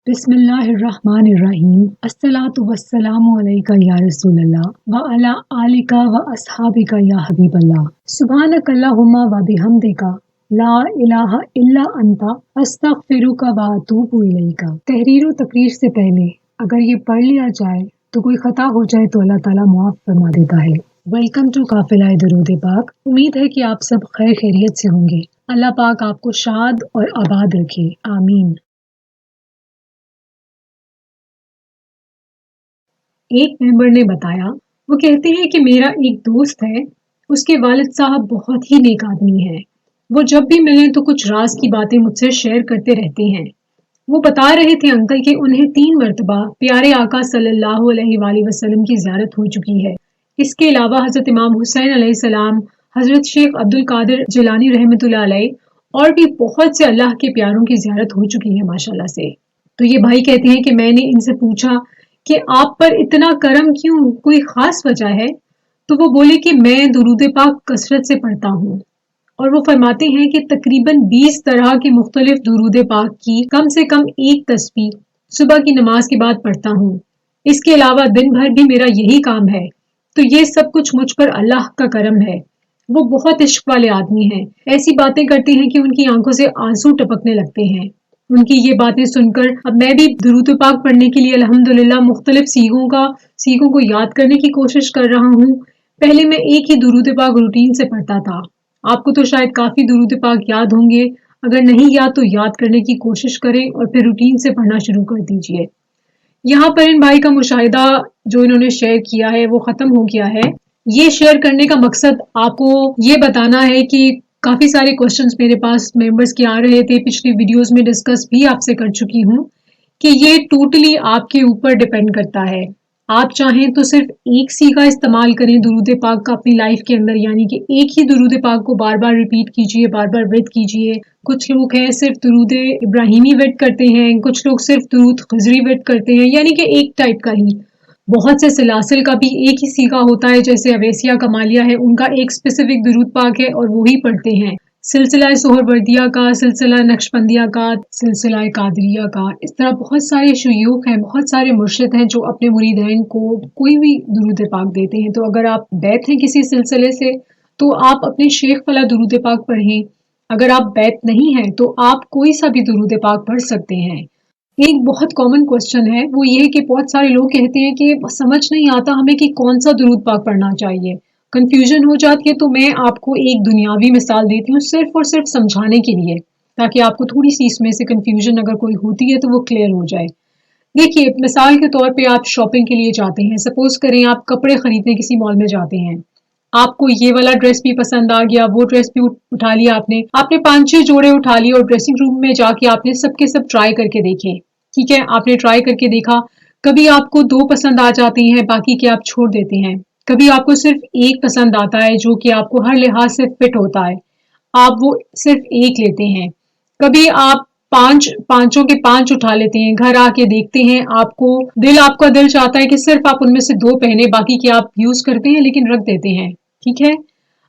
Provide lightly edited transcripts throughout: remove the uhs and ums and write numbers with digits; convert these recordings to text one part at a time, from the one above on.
बिस्मिल्लाहिर्रहमानिर्रहीम। अस्सलातु वस्सलामु अलैका या रसूल अल्लाह व अला आलिका व अस्हाबिका या हबीब अल्लाह। सुब्हानक अल्लाहुम्मा व बिहम्दिका ला इलाहा इल्ला अंता अस्तगफिरुका व अतूबु इलैका। तहरीर व तकरीर से पहले अगर ये पढ़ लिया जाए तो कोई खता हो जाए तो अल्लाह ताला मुआफ फरमा देता है। वेलकम टू काफिला दुरूद पाक। उम्मीद है कि आप सब खैर खैरियत से होंगे। अल्लाह पाक आपको शाद और आबाद रखे, आमीन। एक मेंबर ने बताया, वो कहते हैं कि मेरा एक दोस्त है, उसके वालिद साहब बहुत ही नेक आदमी हैं। वो जब भी मिलें तो कुछ राज की बातें मुझसे शेयर करते रहते हैं। वो बता रहे थे अंकल कि उन्हें 3 मरतबा प्यारे आका सल्लल्लाहु अलैहि वसल्लम की ज़ियारत हो चुकी है। इसके अलावा हज़रत इमाम हुसैन अलैहिस्सलाम, हज़रत शेख अब्दुल कादिर जिलानी रहमतुल्लाह अलैह और भी बहुत से अल्लाह के प्यारों की ज़ियारत हो चुकी है माशाल्लाह से। तो ये भाई कहते हैं कि मैंने इनसे पूछा कि आप पर इतना करम क्यों, कोई खास वजह है? तो वो बोले कि मैं दुरूद पाक कसरत से पढ़ता हूँ। और वो फरमाते हैं कि तकरीबन 20 तरह के मुख्तलिफ दुरूद पाक की कम से कम एक तस्बीह सुबह की नमाज के बाद पढ़ता हूँ। इसके अलावा दिन भर भी मेरा यही काम है। तो ये सब कुछ मुझ पर अल्लाह का करम है। वो बहुत इश्क वाले आदमी हैं। ऐसी बातें करते हैं कि उनकी आंखों से आंसू टपकने लगते हैं। उनकी ये बातें सुनकर अब मैं भी दुरूद पाक पढ़ने के लिए अल्हम्दुलिल्लाह मुख्तलिफ सीगों को याद करने की कोशिश कर रहा हूँ। पहले मैं एक ही दुरूद पाक रूटीन से पढ़ता था। आपको तो शायद काफ़ी दुरूद पाक याद होंगे। अगर नहीं याद तो याद करने की कोशिश करें और फिर रूटीन से पढ़ना शुरू कर दीजिए। यहाँ पर इन भाई का मुशाहिदा जो इन्होंने शेयर किया है वो ख़त्म हो गया है। ये शेयर करने का मकसद आपको ये बताना है कि काफ़ी सारे क्वेश्चंस मेरे पास मेंबर्स के आ रहे थे, पिछली वीडियोस में डिस्कस भी आपसे कर चुकी हूँ कि ये टोटली आपके ऊपर डिपेंड करता है। आप चाहें तो सिर्फ एक सीगा इस्तेमाल करें दुरूद पाक का अपनी लाइफ के अंदर, यानी कि एक ही दुरूद पाक को बार बार रिपीट कीजिए, बार बार विद कीजिए। कुछ लोग हैं सिर्फ दुरूद इब्राहिमी विद करते हैं, कुछ लोग सिर्फ दुरूद खजरी विद करते हैं, यानी कि एक टाइप का ही। बहुत से सिलासिल का भी एक ही सीगा होता है, जैसे अवेसिया कमालिया है, उनका एक स्पेसिफिक दुरूद पाक है और वो ही पढ़ते हैं। सिलसिला सोहरवर्दिया का, सिलसिला नक्शबंदिया का, सिलसिला कादरिया का, इस तरह बहुत सारे शयूख हैं, बहुत सारे मुर्शिद हैं जो अपने मुरीदैन को कोई भी दुरूद पाक देते हैं। तो अगर आप बैत हैं किसी सिलसिले से तो आप अपने शेख वाला दुरूद पाक पढ़ें। अगर आप बैत नहीं हैं तो आप कोई सा भी दुरूद पाक पढ़ सकते हैं। एक बहुत कॉमन क्वेश्चन है वो ये कि बहुत सारे लोग कहते हैं कि समझ नहीं आता हमें कि कौन सा दुरूद पाक पढ़ना चाहिए, कंफ्यूजन हो जाती है। तो मैं आपको एक दुनियावी मिसाल देती हूँ सिर्फ और सिर्फ समझाने के लिए, ताकि आपको थोड़ी सी इसमें से कंफ्यूजन अगर कोई होती है तो वो क्लियर हो जाए। देखिए, मिसाल के तौर पे आप शॉपिंग के लिए जाते हैं, सपोज करें आप कपड़े खरीदने किसी मॉल में जाते हैं। आपको ये वाला ड्रेस भी पसंद आ गया, वो ड्रेस भी उठा लिया आपने 5-6 जोड़े उठा लिए और ड्रेसिंग रूम में जाके आपने सबके सब ट्राई करके देखे। ठीक है, आपने ट्राई करके देखा, कभी आपको 2 पसंद आ जाते हैं, बाकी के आप छोड़ देते हैं। कभी आपको सिर्फ एक पसंद आता है जो कि आपको हर लिहाज से फिट होता है, आप वो सिर्फ एक लेते हैं। कभी आप पांचों के 5 उठा लेते हैं, घर आके देखते हैं, आपका दिल चाहता है कि सिर्फ आप उनमें से 2 पहने, बाकी के आप यूज करते हैं लेकिन रख देते हैं। ठीक है,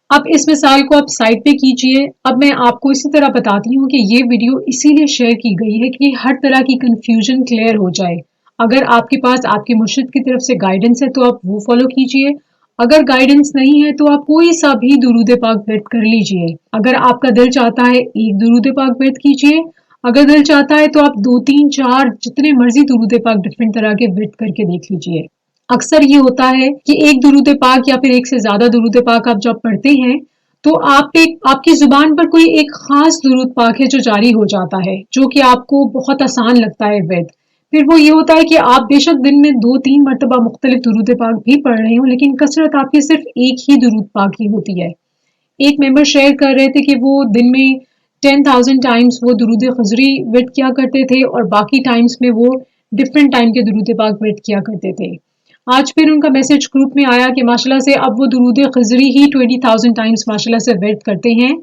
अब इस मिसाल को आप साइड पे कीजिए। अब मैं आपको इसी तरह बताती हूँ कि ये वीडियो इसीलिए शेयर की गई है कि हर तरह की कंफ्यूजन क्लियर हो जाए। अगर आपके पास आपके मुर्शिद की तरफ से गाइडेंस है तो आप वो फॉलो कीजिए। अगर गाइडेंस नहीं है तो आप कोई सा भी दुरूद पाक विद कर लीजिए। अगर आपका दिल चाहता है एक दुरूद पाक विद कीजिए, अगर दिल चाहता है तो आप 2-3-4 जितने मर्जी दुरूद पाक डिफरेंट तरह के विद करके देख लीजिए। अक्सर ये होता है कि एक दुरूद पाक या फिर एक से ज्यादा दुरूद पाक आप जब पढ़ते हैं तो आपकी जुबान पर कोई एक खास दुरूद पाक है जो जारी हो जाता है, जो कि आपको बहुत आसान लगता है विद। फिर वो ये होता है कि आप बेशक दिन में 2-3 मरतबा मुख्तलिफ दुरूद पाक भी पढ़ रहे हो, लेकिन कसरत आपकी सिर्फ एक ही दुरूद पाक की होती है। एक मेंबर शेयर कर रहे थे कि वो दिन में 10,000 टाइम्स वो दुरूद खजरी विद किया करते थे और बाकी टाइम्स में वो डिफरेंट टाइम के दुरूद पाक विद किया करते थे। आज फिर उनका मैसेज ग्रुप में आया कि माशाल्लाह से अब वो दुरूद खजरी ही 20,000 टाइम्स माशाल्लाह से विद करते हैं।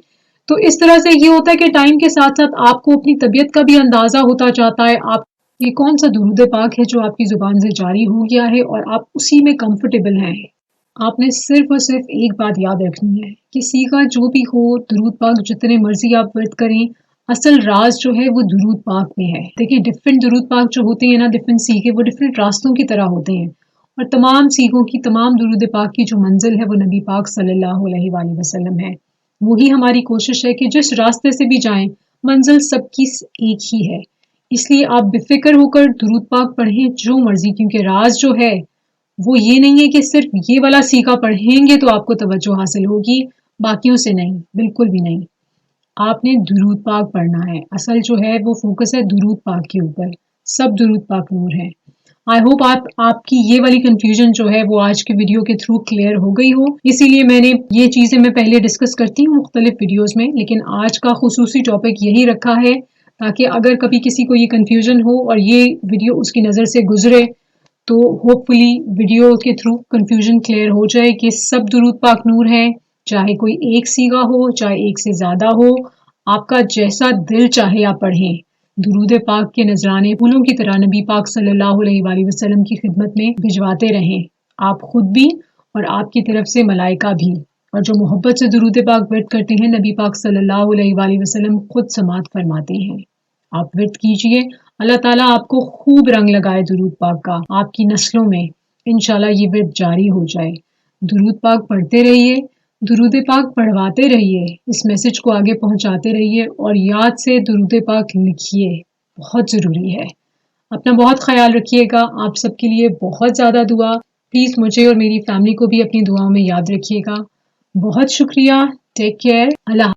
तो इस तरह से ये होता है कि टाइम के साथ साथ आपको अपनी तबीयत का भी अंदाजा होता जाता है, आप ये कौन सा दुरूद पाक है जो आपकी जुबान से जारी हो गया है और आप उसी में कंफर्टेबल हैं। आपने सिर्फ और सिर्फ एक बात याद रखनी है कि सीखा जो भी हो, दुरूद पाक जितने मर्जी आप विद करें, اصل راز جو ہے وہ درود پاک میں ہے. دیکھیں ڈفرینٹ درود پاک جو ہوتے ہیں نا، ڈفرینٹ سیکھیں، وہ ڈفرینٹ راستوں کی طرح ہوتے ہیں، اور تمام سیکھوں کی، تمام درود پاک کی جو منزل ہے وہ نبی پاک صلی اللہ علیہ وآلہ وسلم ہے. وہی ہماری کوشش ہے کہ جس راستے سے بھی جائیں منزل سب کی ایک ہی ہے. اس لیے آپ بے فکر ہو کر درود پاک پڑھیں جو مرضی، کیونکہ راز جو ہے وہ یہ نہیں ہے کہ صرف یہ والا سیکھا پڑھیں گے تو آپ کو توجہ حاصل ہوگی، باقیوں سے نہیں، بالکل بھی نہیں. آپ نے درود پاک پڑھنا ہے. اصل جو ہے وہ فوکس ہے درود پاک کے اوپر. سب درود پاک نور ہے. آئی ہوپ آپ کی یہ والی کنفیوژن جو ہے وہ آج کے ویڈیو کے تھرو کلیئر ہو گئی ہو. اسی لیے میں نے یہ چیزیں میں پہلے ڈسکس کرتی ہوں مختلف ویڈیوز میں، لیکن آج کا خصوصی ٹاپک یہی رکھا ہے تاکہ اگر کبھی کسی کو یہ کنفیوژن ہو اور یہ ویڈیو اس کی نظر سے گزرے تو ہوپ فلی ویڈیو کے تھرو کنفیوژن کلیئر ہو جائے کہ سب درود پاک نور ہے، چاہے کوئی ایک سیگا ہو چاہے ایک سے زیادہ ہو، آپ کا جیسا دل چاہے آپ پڑھیں. درود پاک کے نذرانے پھولوں کی طرح نبی پاک صلی اللہ علیہ وآلہ وسلم کی خدمت میں بھجواتے رہیں، آپ خود بھی اور آپ کی طرف سے ملائکہ بھی. اور جو محبت سے درود پاک ورد کرتے ہیں نبی پاک صلی اللہ علیہ وآلہ وسلم خود سماعت فرماتے ہیں. آپ ورد کیجئے، اللہ تعالیٰ آپ کو خوب رنگ لگائے درود پاک کا، آپ کی نسلوں میں انشاءاللہ یہ ورد جاری ہو جائے. درود پاک پڑھتے رہیے، درود پاک پڑھواتے رہیے، اس میسج کو آگے پہنچاتے رہیے، اور یاد سے درود پاک لکھیے، بہت ضروری ہے. اپنا بہت خیال رکھیے گا. آپ سب کے لیے بہت زیادہ دعا. پلیز مجھے اور میری فیملی کو بھی اپنی دعاؤں میں یاد رکھیے گا. بہت شکریہ. Take care. اللہ